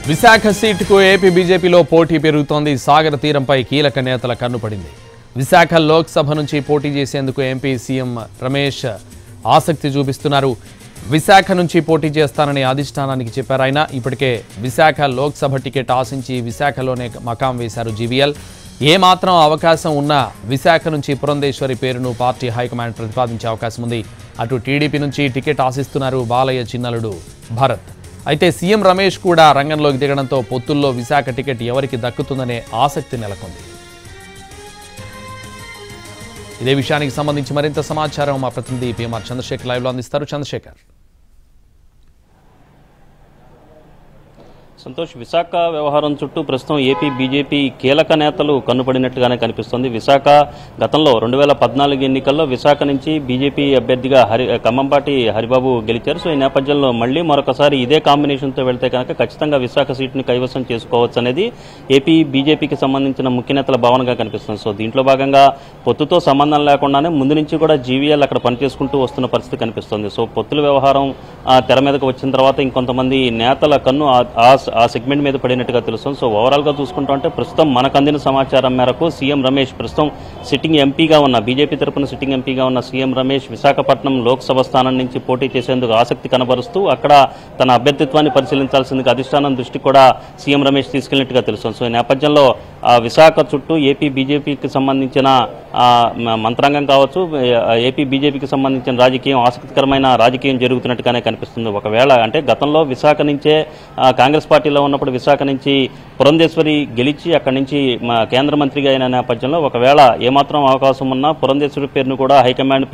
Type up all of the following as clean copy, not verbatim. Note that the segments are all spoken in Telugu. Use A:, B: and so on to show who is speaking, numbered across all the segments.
A: విశాఖ సీటుకు ఏపీ బీజేపీలో పోటీ పెరుగుతోంది. సాగర తీరంపై కీలక నేతల కన్నుపడింది. విశాఖ లోక్సభ నుంచి పోటీ చేసేందుకు ఎంపీ సీఎం రమేష్ ఆసక్తి చూపిస్తున్నారు. విశాఖ నుంచి పోటీ చేస్తానని అధిష్టానానికి చెప్పారు ఆయన. ఇప్పటికే విశాఖ లోక్సభ టికెట్ ఆశించి విశాఖలోనే మకాం వేశారు జీవీఎల్. ఏమాత్రం అవకాశం ఉన్నా విశాఖ నుంచి పురంధేశ్వరి పేరును పార్టీ హైకమాండ్ ప్రతిపాదించే అవకాశం ఉంది. అటు టీడీపీ నుంచి టికెట్ ఆశిస్తున్నారు బాలయ్య చిన్నలుడు భరత్. అయితే సీఎం రమేష్ కూడా రంగంలోకి దిగడంతో పొత్తుల్లో విశాఖ టికెట్ ఎవరికి దక్కుతుందనే ఆసక్తి నెలకొంది. ఇదే విషయానికి సంబంధించి మరింత సమాచారం మా ప్రతినిధి పిఎంఆర్ చంద్రశేఖర్ లైవ్లో అందిస్తారు. చంద్రశేఖర్.
B: సంతోష్, విశాఖ వ్యవహారం చుట్టూ ప్రస్తుతం ఏపీ బీజేపీ కీలక నేతలు కన్నుపడినట్టుగానే కనిపిస్తోంది. విశాఖ గతంలో 2014 ఎన్నికల్లో విశాఖ నుంచి బీజేపీ అభ్యర్థిగా ఖమ్మంపాటి హరిబాబు గెలిచారు. సో ఈ నేపథ్యంలో మళ్లీ మరొకసారి ఇదే కాంబినేషన్తో వెళ్తే కనుక ఖచ్చితంగా విశాఖ సీటుని కైవసం చేసుకోవచ్చు అనేది ఏపీ బీజేపీకి సంబంధించిన ముఖ్య నేతల భావనగా కనిపిస్తుంది. సో దీంట్లో భాగంగా పొత్తుతో సంబంధం లేకుండానే ముందు నుంచి కూడా జీవీఎల్ అక్కడ పనిచేసుకుంటూ వస్తున్న పరిస్థితి కనిపిస్తుంది. సో పొత్తుల వ్యవహారం తెర మీదకు వచ్చిన తర్వాత ఇంకొంతమంది నేతల కన్ను ఆ సెగ్మెంట్ మీద పడినట్టుగా తెలుస్తుంది. సో ఓవరాల్గా చూసుకుంటూ అంటే ప్రస్తుతం మనకు అందిన సమాచారం మేరకు సీఎం రమేష్ ప్రస్తుతం సిట్టింగ్ ఎంపీగా ఉన్న బీజేపీ తరఫున సిట్టింగ్ ఎంపీగా ఉన్న సీఎం రమేష్ విశాఖపట్నం లోక్సభ స్థానం నుంచి పోటీ చేసేందుకు ఆసక్తి కనబరుస్తూ అక్కడ తన అభ్యర్థిత్వాన్ని పరిశీలించాల్సిందిగా అధిష్టానం దృష్టి కూడా సీఎం రమేష్ తీసుకెళ్లినట్టుగా తెలుస్తుంది. సో ఈ నేపథ్యంలో విశాఖ చుట్టూ ఏపీ బీజేపీకి సంబంధించిన మంత్రాంగం కావచ్చు, ఏపీ బీజేపీకి సంబంధించిన రాజకీయం ఆసక్తికరమైన రాజకీయం జరుగుతున్నట్టుగానే కనిపిస్తుంది. ఒకవేళ అంటే గతంలో విశాఖ నుంచే కాంగ్రెస్ పార్టీలో ఉన్నప్పుడు విశాఖ నుంచి పురంధేశ్వరి గెలిచి అక్కడి నుంచి కేంద్ర మంత్రిగా అయిన నేపథ్యంలో ఒకవేళ ఏమాత్రం అవకాశం ఉన్నా పురంధేశ్వరి పేరును కూడా హైకమాండ్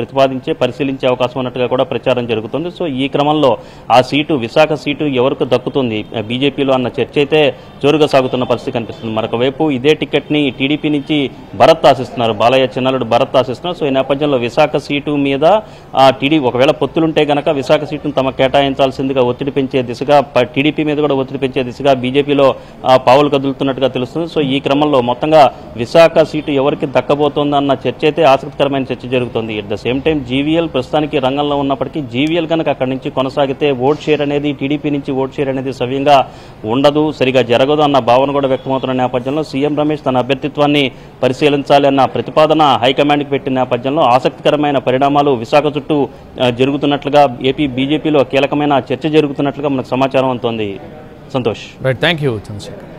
B: పరిశీలించే అవకాశం ఉన్నట్టుగా కూడా ప్రచారం జరుగుతుంది. సో ఈ క్రమంలో ఆ సీటు విశాఖ సీటు ఎవరికి దక్కుతుంది బీజేపీలో అన్న చర్చ అయితే జోరుగా సాగుతున్న పరిస్థితి కనిపిస్తుంది. మరొక వైపు ఇదే టికెట్ని టీడీపీ నుంచి భరత్ ఆశిస్తున్నారు, బాలయ్య చిన్నలుడు భరత్ ఆశిస్తున్నారు. సో ఈ నేపథ్యంలో విశాఖ సీటు మీద టీడీపీ ఒకవేళ పొత్తులుంటే గనక విశాఖ సీటును తమ కేటాయించాల్సిందిగా ఒత్తిడి పెంచే దిశగా టీడీపీ మీద కూడా ఒత్తిడి పెంచే దిశగా బీజేపీలో పావులు కదులుతున్నట్టుగా తెలుస్తుంది. సో ఈ క్రమంలో మొత్తంగా విశాఖ సీటు ఎవరికి దక్కబోతోందన్న చర్చ అయితే ఆసక్తికరమైన చర్చ జరుగుతుంది. At the same time GVL ప్రస్తుతానికి రంగంలో ఉన్నప్పటికీ జీవీఎల్ కనుక అక్కడి నుంచి కొనసాగితే ఓట్ షేర్ అనేది టీడీపీ నుంచి ఓట్ షేర్ అనేది సవ్యంగా ఉండదు, సరిగా జరగదు అన్న భావన కూడా వ్యక్తమవుతున్న నేపథ్యంలో సీఎం రమేష్ తన అభ్యర్థిత్వాన్ని పరిశీలించాలి అన్న ప్రతిపాదన హైకమాండ్కి పెట్టిన నేపథ్యంలో ఆసక్తికరమైన పరిణామాలు విశాఖ చుట్టూ జరుగుతున్నట్లుగా ఏపీ బీజేపీలో కీలకమైన చర్చ జరుగుతున్నట్లుగా మనకు సమాచారం అందుతోంది. Santosh.
A: Right, thank you Chandrasekhar.